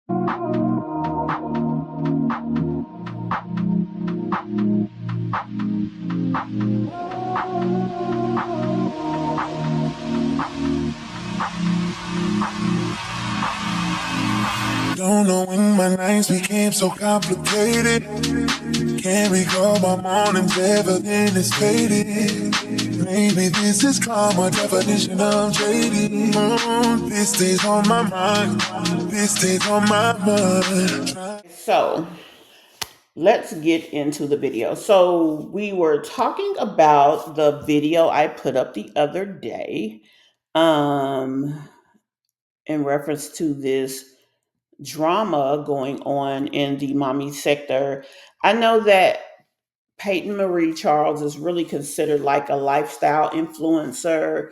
Don't know when my nights became so complicated. Can't recall my mornings, everything is faded. Maybe this is karma, definition of jaded. This stays on my mind, this stays on my mind. So let's get into the video. So we were talking about the video I put up the other day, um, in reference to this drama going on in the mommy sector. I know that Peyton Marie Charles is really considered like a lifestyle influencer.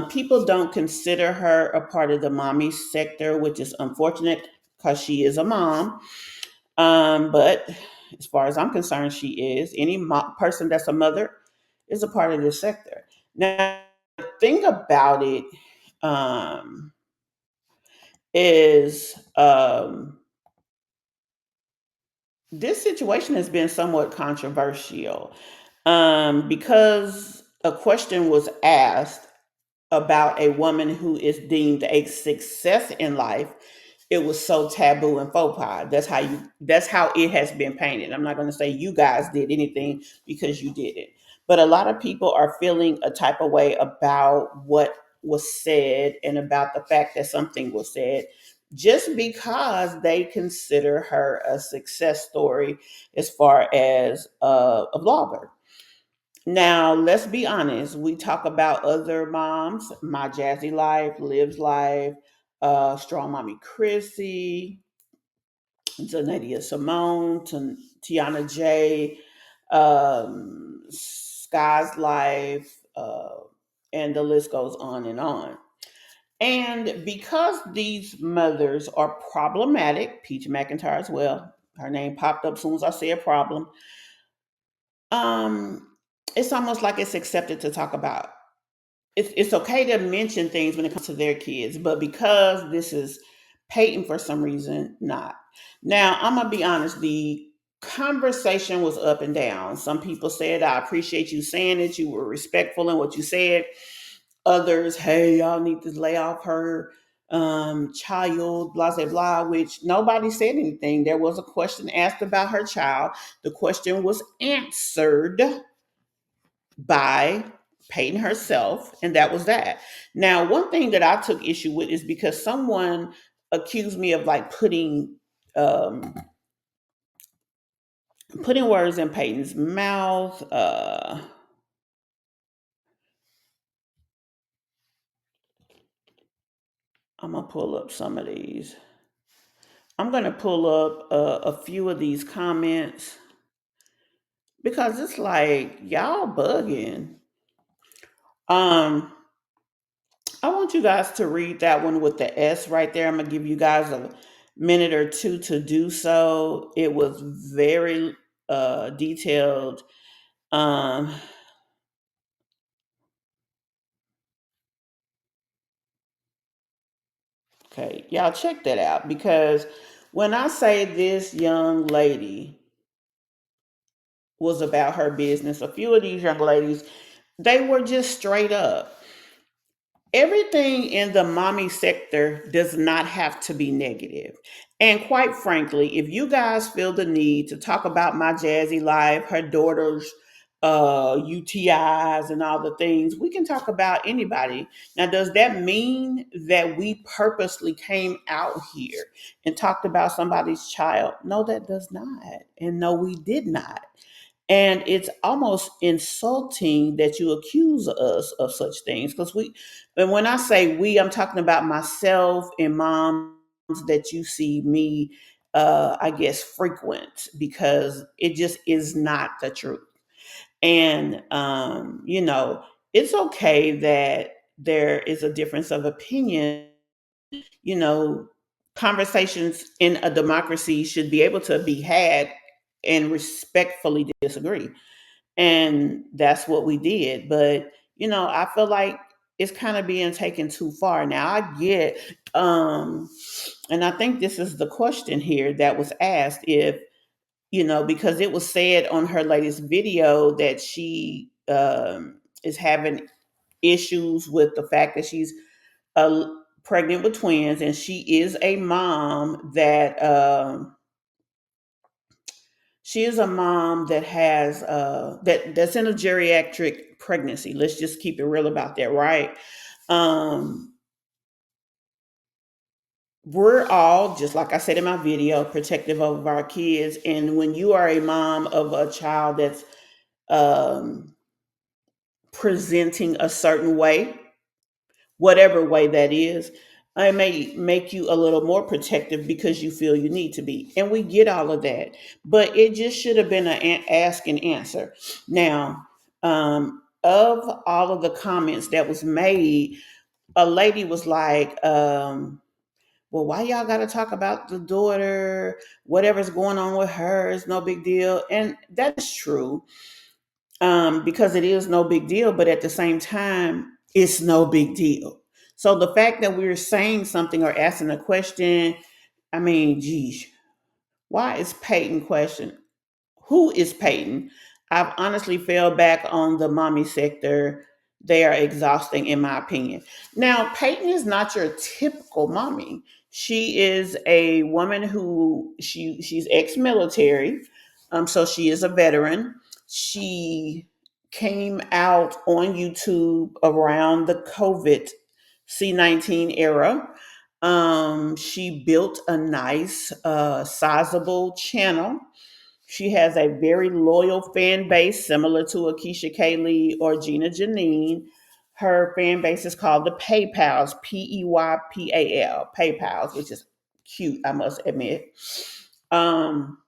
People don't consider her a part of the mommy sector, which is unfortunate because she is a mom. But as far as I'm concerned, she is. Any person that's a mother is a part of this sector. Now, the thing about it um, is this situation has been somewhat controversial because a question was asked about a woman who is deemed a success in life. It was so taboo and faux pas. That's how it has been painted. I'm not going to say you guys did anything because you did it. But a lot of people are feeling a type of way about what was said and about the fact that something was said just because they consider her a success story as far as a vlogger. Now, let's be honest. We talk about other moms, My Jazzy Life, Liv's Life, Strong Mommy Chrissy, Zanadia Simone, Tiana J, Sky's Life, and the list goes on and on. And because these mothers are problematic, Peach McIntyre as well, her name popped up as soon as I said problem. Um, it's almost like it's accepted to talk about. It's okay to mention things when it comes to their kids, but because this is Peyton for some reason, not. Now, I'm gonna be honest, the conversation was up and down. Some people said, I appreciate you saying it, you were respectful in what you said. Others, hey, y'all need to lay off her child, blah, blah, blah, which nobody said anything. There was a question asked about her child. The question was answered by Peyton herself, and that was that. Now, one thing that I took issue with is because someone accused me of like um, putting words in Peyton's mouth. I'm gonna pull up some of these. I'm gonna pull up a few of these comments because it's like y'all bugging. Um, I want you guys to read that one with the S right there. I'm gonna give you guys a minute or two to do so. It was very detailed. Um, okay, y'all check that out because when I say this young lady was about her business, a few of these young ladies, they were just straight up. Everything in the mommy sector does not have to be negative. And quite frankly, if you guys feel the need to talk about My Jazzy Life, her daughter's UTIs and all the things, we can talk about anybody. Now, does that mean that we purposely came out here and talked about somebody's child? No, that does not. And no, we did not. And it's almost insulting that you accuse us of such things because and when I say we, I'm talking about myself and moms that you see me, I guess, frequent because it just is not the truth. And, it's okay that there is a difference of opinion. You know, conversations in a democracy should be able to be had and respectfully disagree, and that's what we did. But I feel like it's kind of being taken too far. Now I get, um, and I think this is the question here that was asked, if because it was said on her latest video that she is having issues with the fact that she's uh, pregnant with twins, and she is a mom that has that's in a geriatric pregnancy. Let's just keep it real about that, right? Um, we're all, just like I said in my video, protective of our kids, and when you are a mom of a child that's um, presenting a certain way, whatever way that is, it may make you a little more protective because you feel you need to be. And we get all of that. But it just should have been an ask and answer. Now, of all of the comments that was made, a lady was like, well, why y'all got to talk about the daughter? Whatever's going on with her is no big deal. And that's true, because it is no big deal, but at the same time, it's no big deal. So the fact that we're saying something or asking a question, I mean, geez, why is Peyton question? Who is Peyton? I've honestly fell back on the mommy sector. They are exhausting, in my opinion. Now, Peyton is not your typical mommy. She is a woman who she's ex-military, so she is a veteran. She came out on YouTube around the COVID C-19 era. She built a nice, sizable channel. She has a very loyal fan base, similar to Akeisha Kaylee or Gina Janine. Her fan base is called the PayPals, Peypal, PayPals, which is cute, I must admit. Um,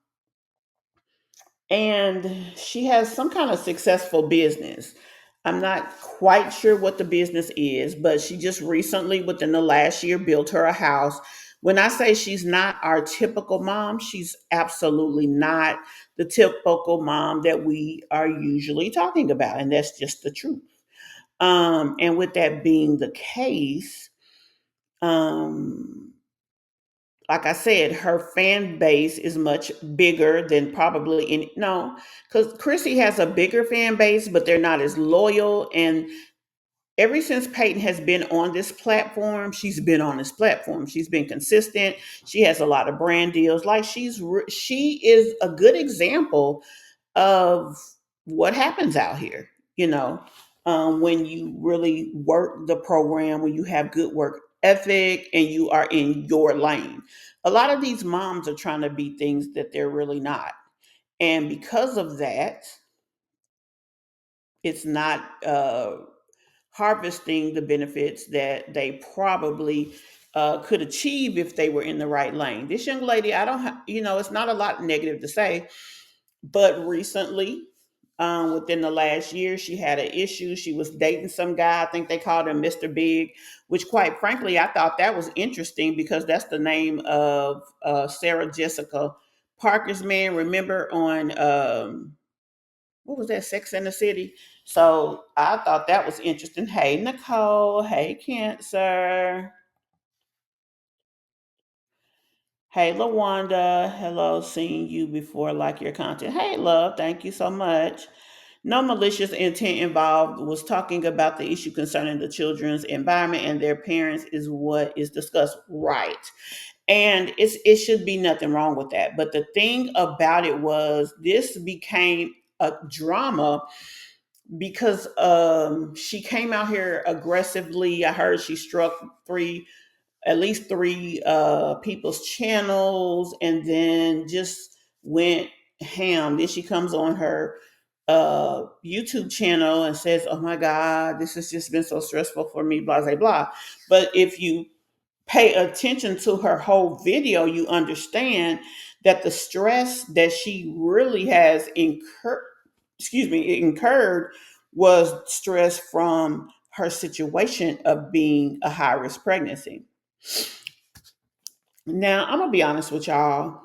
and she has some kind of successful business. I'm not quite sure what the business is, but she just recently, within the last year, built her a house. When I say she's not our typical mom, she's absolutely not the typical mom that we are usually talking about, and that's just the truth. And with that being the case, um, like I said, her fan base is much bigger than probably any. No, because Chrissy has a bigger fan base, but they're not as loyal. And ever since Peyton has been on this platform, she's been on this platform. She's been consistent. She has a lot of brand deals. Like she is a good example of what happens out here. You know, when you really work the program, when you have good work ethic, and you are in your lane. A lot of these moms are trying to be things that they're really not, and because of that, it's not harvesting the benefits that they probably could achieve if they were in the right lane. This young lady, I don't, it's not a lot negative to say, but recently, within the last year, she had an issue. She was dating some guy. I think they called him Mr. Big, which, quite frankly, I thought that was interesting because that's the name of Sarah Jessica Parker's man. Remember on what was that, Sex and the City? So I thought that was interesting. Hey, Nicole. Hey, Cancer. Hey, Lawanda. Hello, seeing you before. Like your content. Hey, love. Thank you so much. No malicious intent involved. Was talking about the issue concerning the children's environment and their parents is what is discussed. Right. And it should be nothing wrong with that. But the thing about it was this became a drama because she came out here aggressively. I heard she struck at least three people's channels, and then just went ham. Then she comes on her YouTube channel and says, "Oh my God, this has just been so stressful for me." Blah blah blah. But if you pay attention to her whole video, you understand that the stress that she really has incurred was stress from her situation of being a high risk pregnancy. Now, I'm gonna be honest with y'all.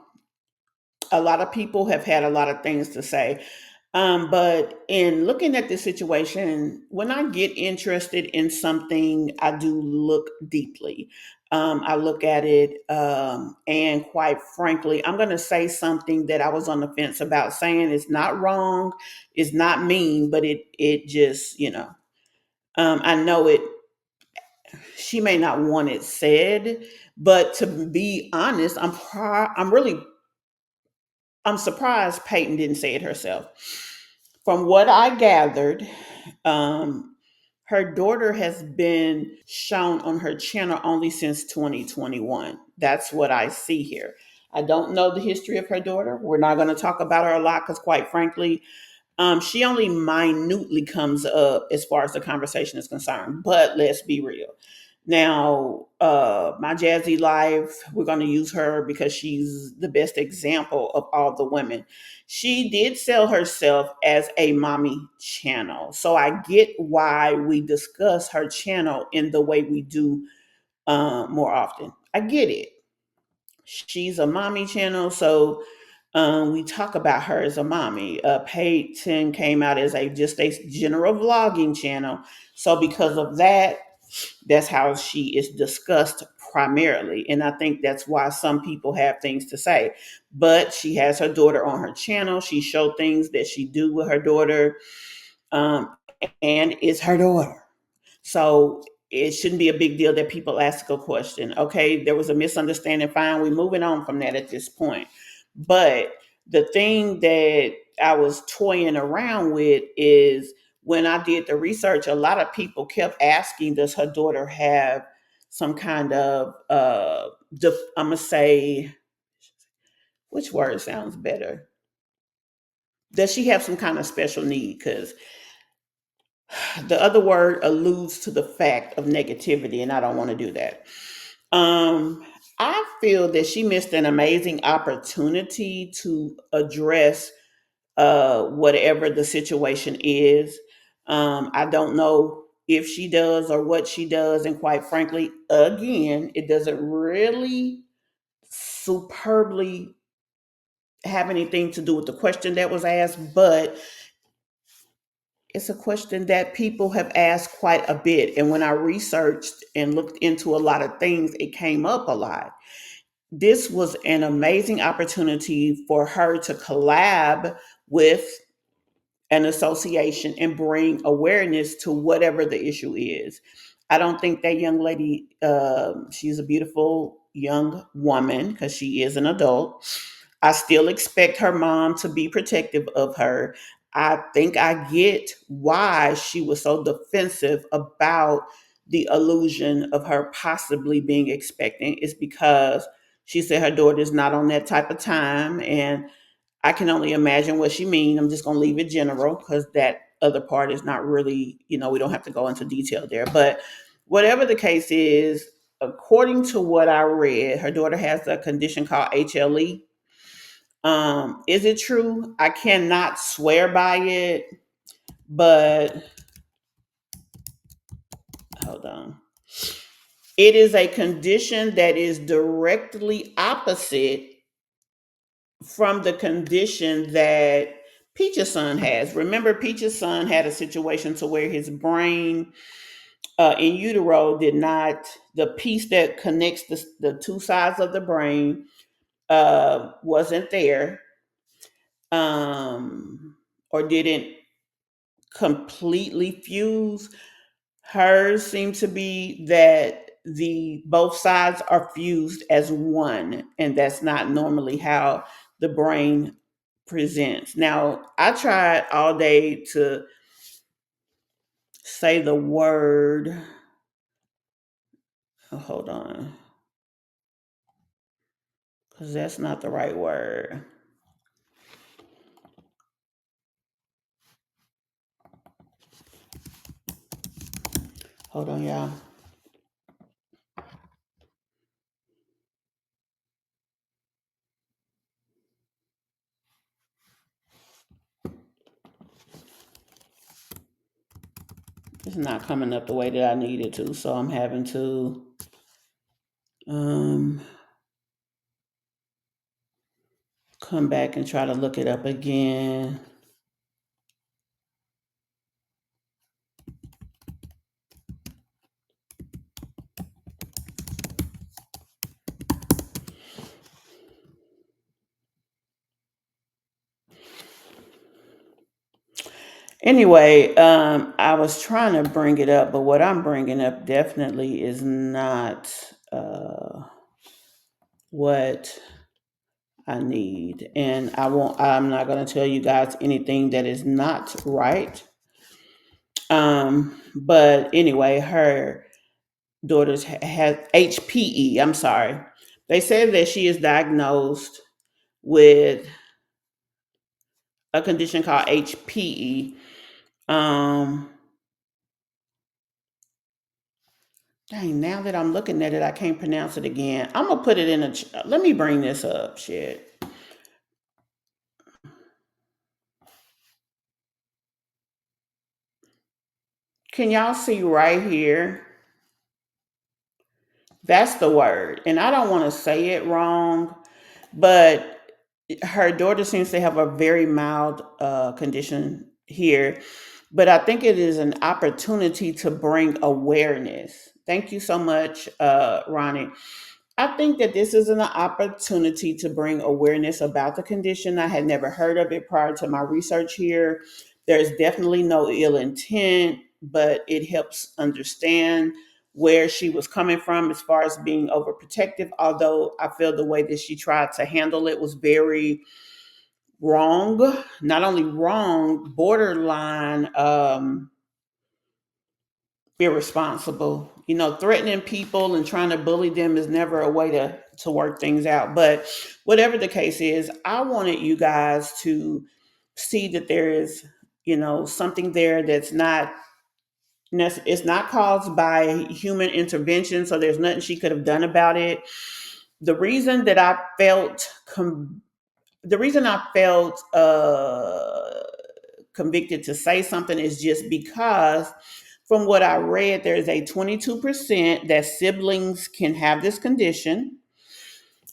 A lot of people have had a lot of things to say. But in looking at this situation, when I get interested in something, I do look deeply. I look at it, and quite frankly, I'm going to say something that I was on the fence about saying. It's not wrong, it's not mean, but it just, I know it. She may not want it said, but to be honest, I'm surprised Peyton didn't say it herself. From what I gathered, um, her daughter has been shown on her channel only since 2021. That's what I see here. I don't know the history of her daughter. We're not going to talk about her a lot because, quite frankly, she only minutely comes up as far as the conversation is concerned. But let's be real. Now, my Jazzy Life, we're going to use her because she's the best example of all the women. She did sell herself as a mommy channel. So I get why we discuss her channel in the way we do, more often. I get it. She's a mommy channel. So we talk about her as a mommy. Peyton came out as just a general vlogging channel. So because of that, that's how she is discussed primarily. And I think that's why some people have things to say. But she has her daughter on her channel. She showed things that she do with her daughter, um, and it's her daughter. So it shouldn't be a big deal that people ask a question. Okay, there was a misunderstanding. Fine, we're moving on from that at this point. But the thing that I was toying around with is when I did the research, a lot of people kept asking, does her daughter have some kind of, I'm going to say, which word sounds better? Does she have some kind of special need? Because the other word alludes to the fact of negativity, and I don't want to do that. Um, I feel that she missed an amazing opportunity to address, whatever the situation is. I don't know if she does or what she does, and quite frankly, again, it doesn't really superbly have anything to do with the question that was asked, but it's a question that people have asked quite a bit. And when I researched and looked into a lot of things, it came up a lot. This was an amazing opportunity for her to collab with an association and bring awareness to whatever the issue is. I don't think that young lady, she's a beautiful young woman because she is an adult. I still expect her mom to be protective of her. I think I get why she was so defensive about the illusion of her possibly being expecting. It's because she said her daughter is not on that type of time, and I can only imagine what she means. I'm just going to leave it general because that other part is not really, we don't have to go into detail there. But whatever the case is, according to what I read, her daughter has a condition called HLE. Is it true? I cannot swear by it, but hold on. It is a condition that is directly opposite from the condition that Peach's son has. Remember, Peach's son had a situation to where his brain, in utero, did not, the piece that connects the two sides of the brain, wasn't there, or didn't completely fuse. Hers seems to be that the both sides are fused as one, and that's not normally how the brain presents. Now, I tried all day to say the word. Oh, hold on, because that's not the right word. Hold on, y'all. It's not coming up the way that I need it to, so I'm having to, um, come back and try to look it up again. Anyway, I was trying to bring it up, but what I'm bringing up definitely is not what I need. And I'm not going to tell you guys anything that is not right. But anyway, her daughter's has HPE. I'm sorry. They said that she is diagnosed with a condition called HPE. Um, Dang, now that I'm looking at it, I can't pronounce it again. I'm gonna put it in let me bring this up. Shit. Can y'all see right here? That's the word. And I don't want to say it wrong, but her daughter seems to have a very mild condition here. But I think it is an opportunity to bring awareness. Thank you so much, Ronnie. I think that this is an opportunity to bring awareness about the condition. I had never heard of it prior to my research here. There's definitely no ill intent, but it helps understand where she was coming from as far as being overprotective. Although I feel the way that she tried to handle it was very wrong. Not only wrong, borderline irresponsible. You know, threatening people and trying to bully them is never a way to work things out. But whatever the case is, I wanted you guys to see that there is, something there that's not it's not caused by human intervention, so there's nothing she could have done about it. The reason that I felt the reason I felt convicted to say something is just because from what I read, there's a 22% that siblings can have this condition.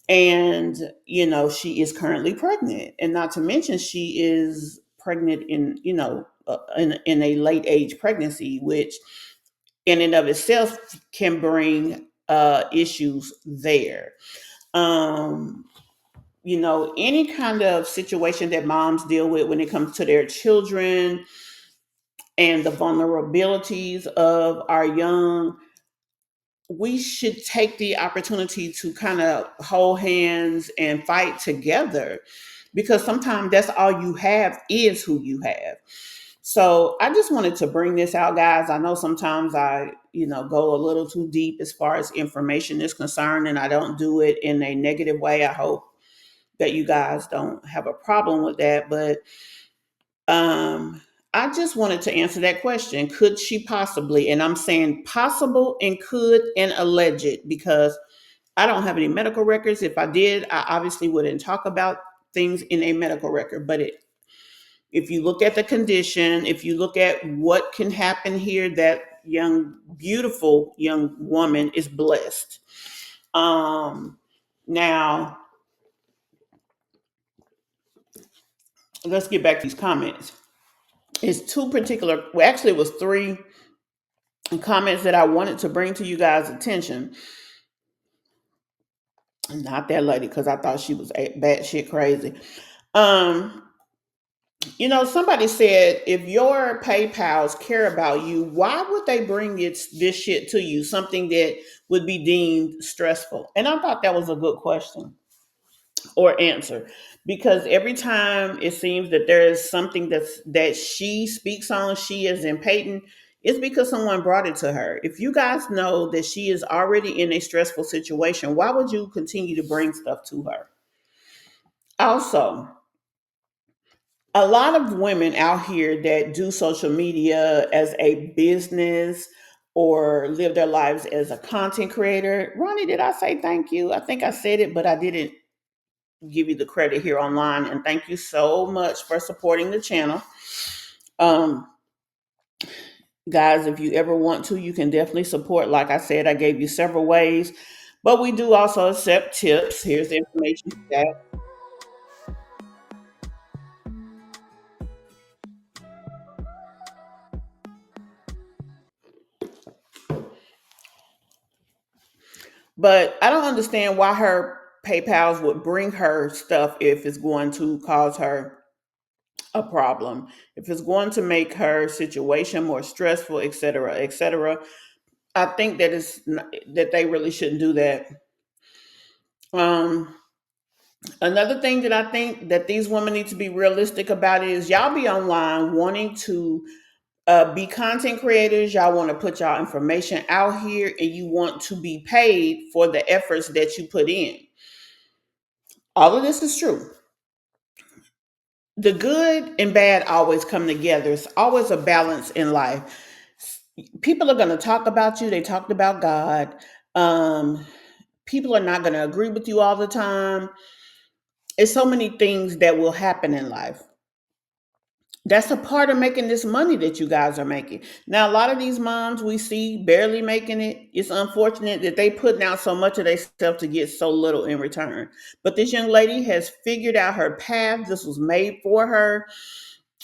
And, she is currently pregnant. And not to mention, she is pregnant in a late age pregnancy, which in and of itself can bring issues there. Um, any kind of situation that moms deal with when it comes to their children and the vulnerabilities of our young, we should take the opportunity to kind of hold hands and fight together, because sometimes that's all you have is who you have. So I just wanted to bring this out, guys. I know sometimes I, go a little too deep as far as information is concerned, and I don't do it in a negative way. I hope that you guys don't have a problem with that. But um, I just wanted to answer that question. Could she possibly, and I'm saying possible and could and alleged, because I don't have any medical records. If I did, I obviously wouldn't talk about things in a medical record. But if you look at the condition, if you look at what can happen here, that young, beautiful young woman is blessed. Um, Now, let's get back to these comments. It's two particular, well, actually, it was three comments that I wanted to bring to you guys' attention. Not that lady, because I thought she was batshit crazy. Um, somebody said if your PayPals care about you, why would they bring this shit to you? Something that would be deemed stressful. And I thought that was a good question or answer, because every time it seems that there is something that she speaks on, she is in Peyton, it's because someone brought it to her. If you guys know that she is already in a stressful situation, why would you continue to bring stuff to her? Also, a lot of women out here that do social media as a business or live their lives as a content creator. Ronnie, did I say thank you? I think I said it, but I didn't give you the credit here online. And thank you so much for supporting the channel. Um, Guys, if you ever want to, you can definitely support. Like I said, I gave you several ways, but we do also accept tips. Here's the information for that. But I don't understand why her PayPal's would bring her stuff if it's going to cause her a problem, if it's going to make her situation more stressful, etc., etc., I think that that they really shouldn't do that. Um, Another thing that I think that these women need to be realistic about is y'all be online wanting to be content creators. Y'all want to put y'all information out here, and you want to be paid for the efforts that you put in. All of this is true. The good and bad always come together. It's always a balance in life. People are going to talk about you. They talked about God. Um, People are not going to agree with you all the time. It's so many things that will happen in life. That's a part of making this money that you guys are making. Now, a lot of these moms we see barely making it. It's unfortunate that they putting out so much of themselves to get so little in return. But this young lady has figured out her path. This was made for her.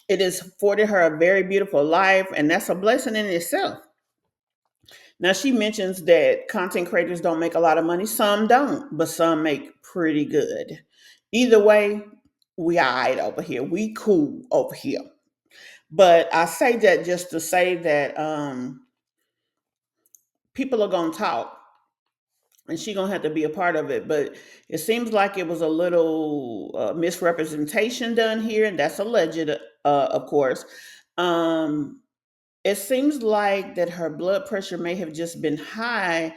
It has afforded her a very beautiful life, and that's a blessing in itself. Now, she mentions that content creators don't make a lot of money. Some don't, but some make pretty good. Either way, we all right over here. We cool over here. But I say that just to say that people are gonna talk, and she gonna have to be a part of it. But it seems like it was a little misrepresentation done here, and that's alleged, of course. Um, it seems like that her blood pressure may have just been high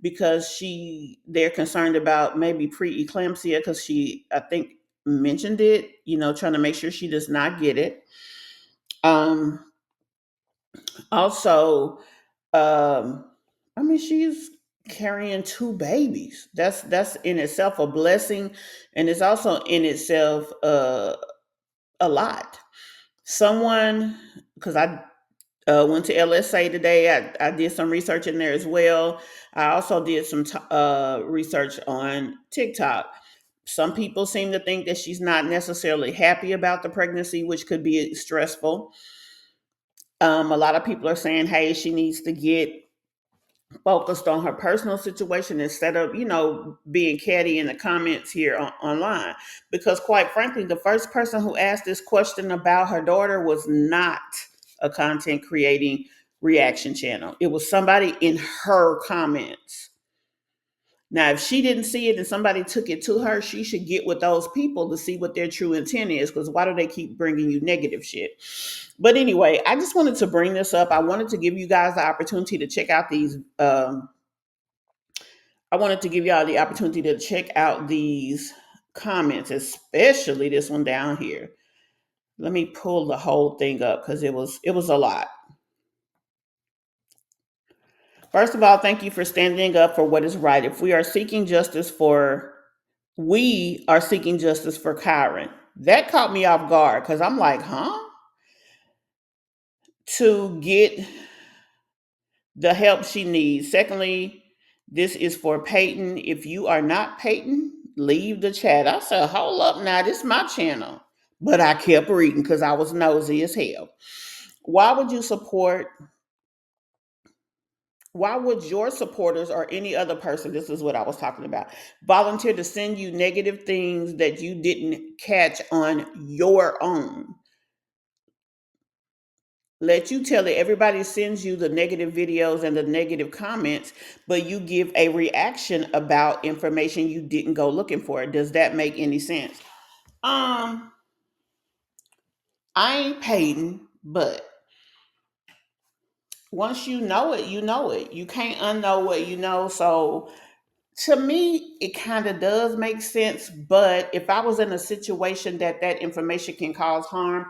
because they're concerned about maybe preeclampsia because she, I think, mentioned it. Trying to make sure she does not get it. Um, Also, um, I mean, she's carrying two babies. That's in itself a blessing, and it's also in itself a lot. Someone, because I went to LSA today, I did some research in there as well. I also did some research on TikTok. Some people seem to think that she's not necessarily happy about the pregnancy, which could be stressful. A lot of people are saying, hey, she needs to get focused on her personal situation instead of, being catty in the comments here online. Because, quite frankly, the first person who asked this question about her daughter was not a content creating reaction channel, it was somebody in her comments. Now, if she didn't see it and somebody took it to her, she should get with those people to see what their true intent is. Because why do they keep bringing you negative shit? But anyway, I just wanted to bring this up. I wanted to give you guys the opportunity to check out these. I wanted to give y'all the opportunity to check out these comments, especially this one down here. Let me pull the whole thing up because it was a lot. First of all, thank you for standing up for what is right. If we are seeking justice for Kyron. That caught me off guard because I'm like, huh? To get the help she needs. Secondly, this is for Peyton. If you are not Peyton, leave the chat. I said, hold up now, this is my channel. But I kept reading because I was nosy as hell. Why would you support why would your supporters or any other person, this is what I was talking about, volunteer to send you negative things that you didn't catch on your own? Let you tell it. Everybody sends you the negative videos and the negative comments, but you give a reaction about information you didn't go looking for. Does that make any sense? Um, I ain't Peyton, but once you know it, you know it. You can't unknow what you know. So to me, it kind of does make sense. But if I was in a situation that information can cause harm,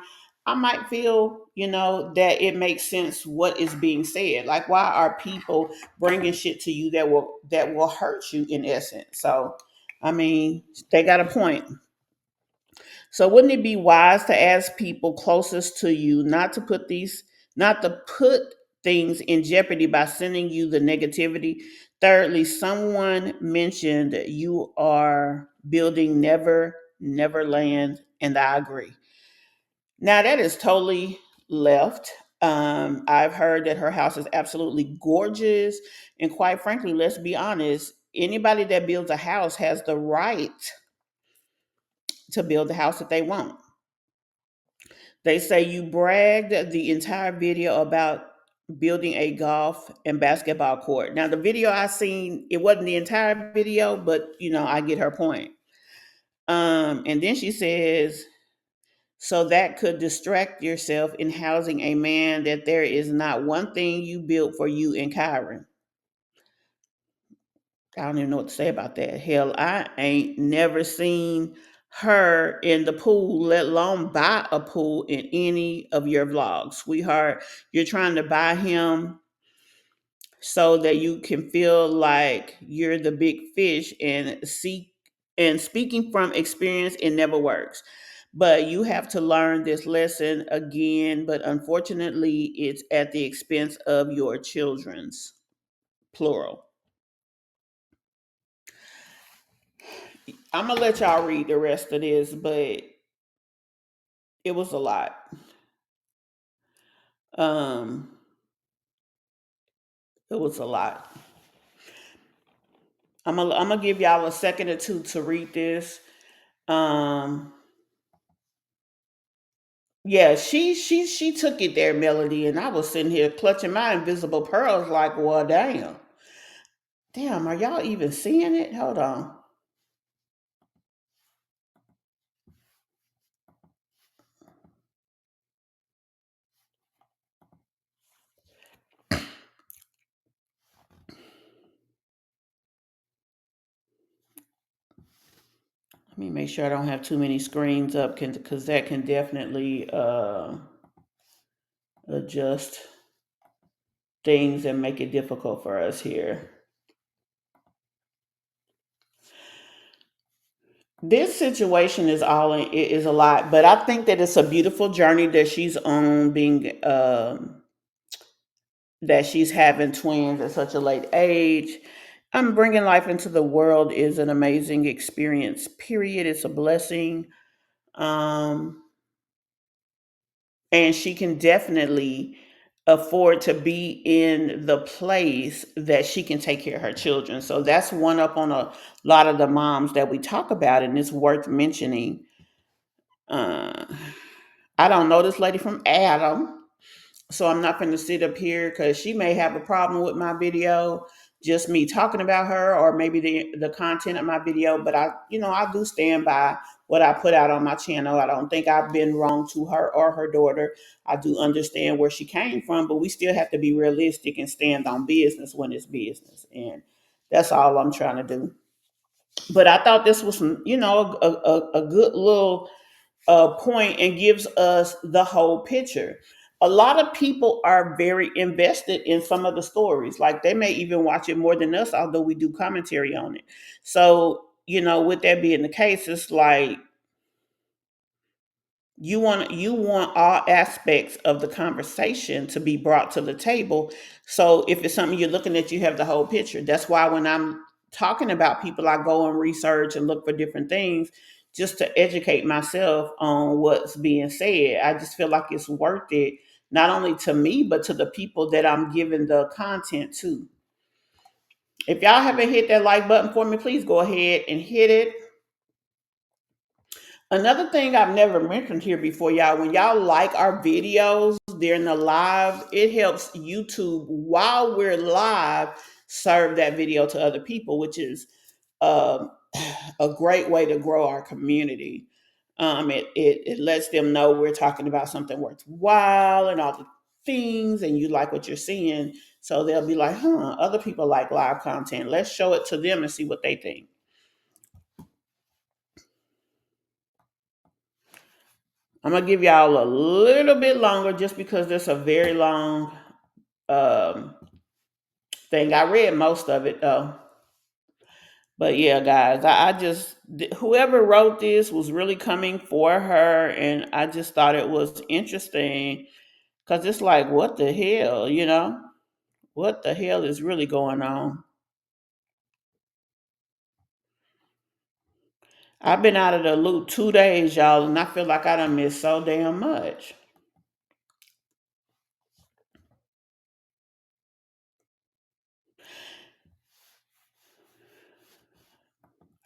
I might feel, that it makes sense what is being said. Like, why are people bringing shit to you that will hurt you in essence? So, I mean, they got a point. So wouldn't it be wise to ask people closest to you not to put things in jeopardy by sending you the negativity? Thirdly, someone mentioned you are building Neverland, and I agree. Now that is totally left. I've heard that her house is absolutely gorgeous, and quite frankly, let's be honest, anybody that builds a house has the right to build the house that they want. They say you bragged the entire video about building a golf and basketball court. Now, the video I seen, it wasn't the entire video, but I get her point. And then she says, so that could distract yourself in housing a man that there is not one thing you built for you in Kyron. I don't even know what to say about that. Hell, I ain't never seen her in the pool, let alone buy a pool in any of your vlogs. Sweetheart, you're trying to buy him so that you can feel like you're the big fish and speaking from experience, it never works. But you have to learn this lesson again, but unfortunately it's at the expense of your children's, plural. I'm gonna let y'all read the rest of this, but it was a lot. Um, it was a lot. I'm gonna give y'all a second or two to read this. Um, yeah, she took it there, Melody, and I was sitting here clutching my invisible pearls, like, well, damn, are y'all even seeing it? Hold on. Let me make sure I don't have too many screens up, because that can definitely adjust things and make it difficult for us here. This situation is a lot, but I think that it's a beautiful journey that she's on, being that she's having twins at such a late age. Bringing life into the world is an amazing experience. Period. It's a blessing, um, and she can definitely afford to be in the place that she can take care of her children. So that's one up on a lot of the moms that we talk about, and it's worth mentioning. Uh, I don't know this lady from Adam, so I'm not going to sit up here because she may have a problem with my video, just me talking about her, or maybe the content of my video. But I do stand by what I put out on my channel. I don't think I've been wrong to her or her daughter. I do understand where she came from, but we still have to be realistic and stand on business when it's business, and that's all I'm trying to do. But I thought this was a good little point, and gives us the whole picture. A lot of people are very invested in some of the stories. Like, they may even watch it more than us, although we do commentary on it. So, with that being the case, it's like you want all aspects of the conversation to be brought to the table. So if it's something you're looking at, you have the whole picture. That's why when I'm talking about people, I go and research and look for different things just to educate myself on what's being said. I just feel like it's worth it, not only to me but to the people that I'm giving the content to. If y'all haven't hit that like button for me, please go ahead and hit it. Another thing I've never mentioned here before, y'all, when y'all like our videos during the live, it helps YouTube, while we're live, serve that video to other people, which is um, a great way to grow our community. It lets them know we're talking about something worthwhile and all the things, and you like what you're seeing. So they'll be like, huh, other people like live content. Let's show it to them and see what they think. I'm gonna give y'all a little bit longer just because there's a very long um, thing. I read most of it though, but yeah, guys, I just whoever wrote this was really coming for her, and I just thought it was interesting because it's like, what the hell, what the hell is really going on? I've been out of the loop 2 days, y'all, and I feel like I done missed so damn much.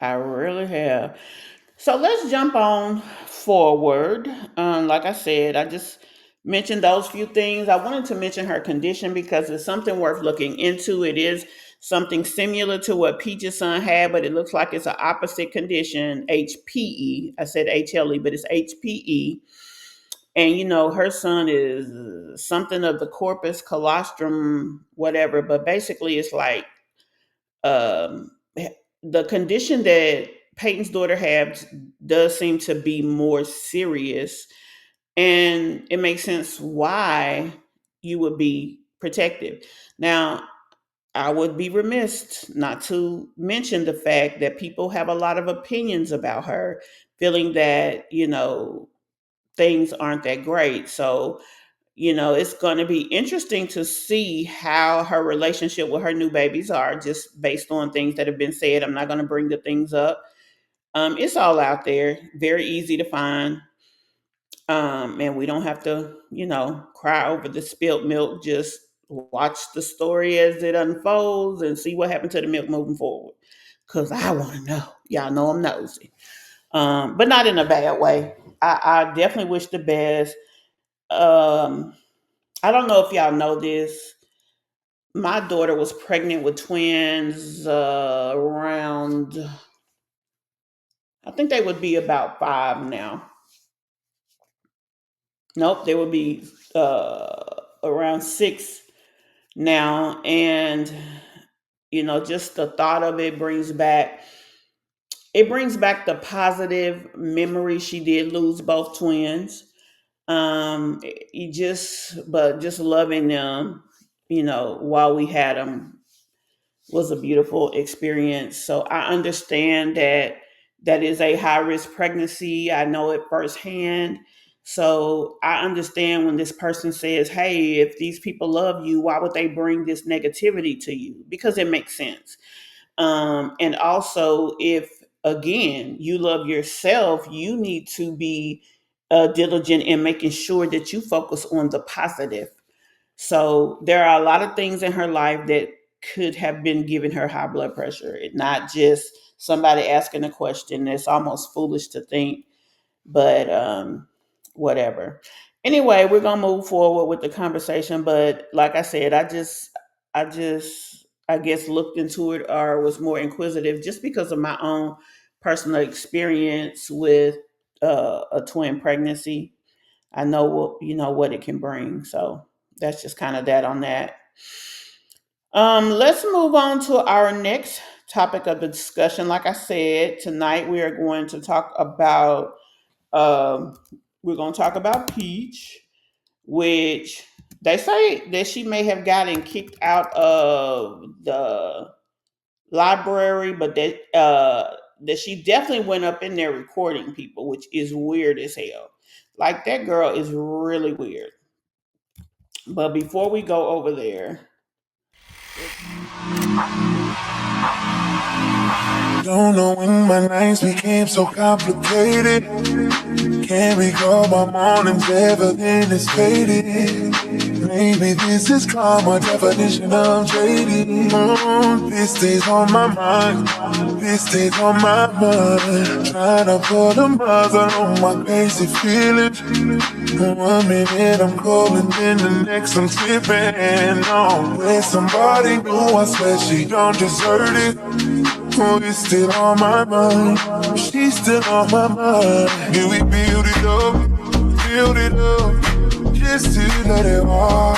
I really have. So let's jump on forward. Like I said, I just mentioned those few things. I wanted to mention her condition because it's something worth looking into. It is something similar to what Peach's son had, but it looks like it's an opposite condition, HPE. I said HLE, but it's HPE. And her son is something of the corpus colostrum, whatever. But basically, it's like um, the condition that Peyton's daughter has does seem to be more serious, and it makes sense why you would be protective. Now, I would be remiss not to mention the fact that people have a lot of opinions about her, feeling that, things aren't that great. So, it's going to be interesting to see how her relationship with her new babies are, just based on things that have been said. I'm not going to bring the things up. It's all out there, very easy to find. And we don't have to, cry over the spilt milk. Just watch the story as it unfolds and see what happened to the milk moving forward. Because I want to know. Y'all know I'm nosy. But not in a bad way. I definitely wish the best. Um, I don't know if y'all know this. My daughter was pregnant with twins around, I think they would be about 5 now. Nope, they would be around 6 now. And, just the thought of it brings back the positive memory. She did lose both twins. But just loving them, while we had them was a beautiful experience. So I understand that that is a high risk pregnancy. I know it firsthand. So I understand when this person says, "Hey, if these people love you, why would they bring this negativity to you?" Because it makes sense. And also, if again you love yourself, you need to be diligent in making sure that you focus on the positive. So there are a lot of things in her life that could have been giving her high blood pressure, not just somebody asking a question. It's almost foolish to think, but whatever. Anyway, we're gonna move forward with the conversation. But like I said, I guess looked into it or was more inquisitive just because of my own personal experience with a twin pregnancy. I know what it can bring. So that's just kind of that on that. Let's move on to our next topic of the discussion. Like I said, tonight we are going to talk about um, Peach, which they say that she may have gotten kicked out of the library, but that she definitely went up in there recording people, which is weird as hell. Like that girl is really weird. But before we go over there, Don't know when my nights became so complicated. Can't recall my mornings ever been this faded. Maybe this is karma, definition of jaded. This stays on my mind, this stays on my mind. Trying to put a muzzle on my crazy feelings. One minute I'm cold and then the next I'm slipping on. When somebody new, I swear she don't deserve it. Oh, it's still on my mind. She's still on my mind. Yeah, we build it up, just to let it walk.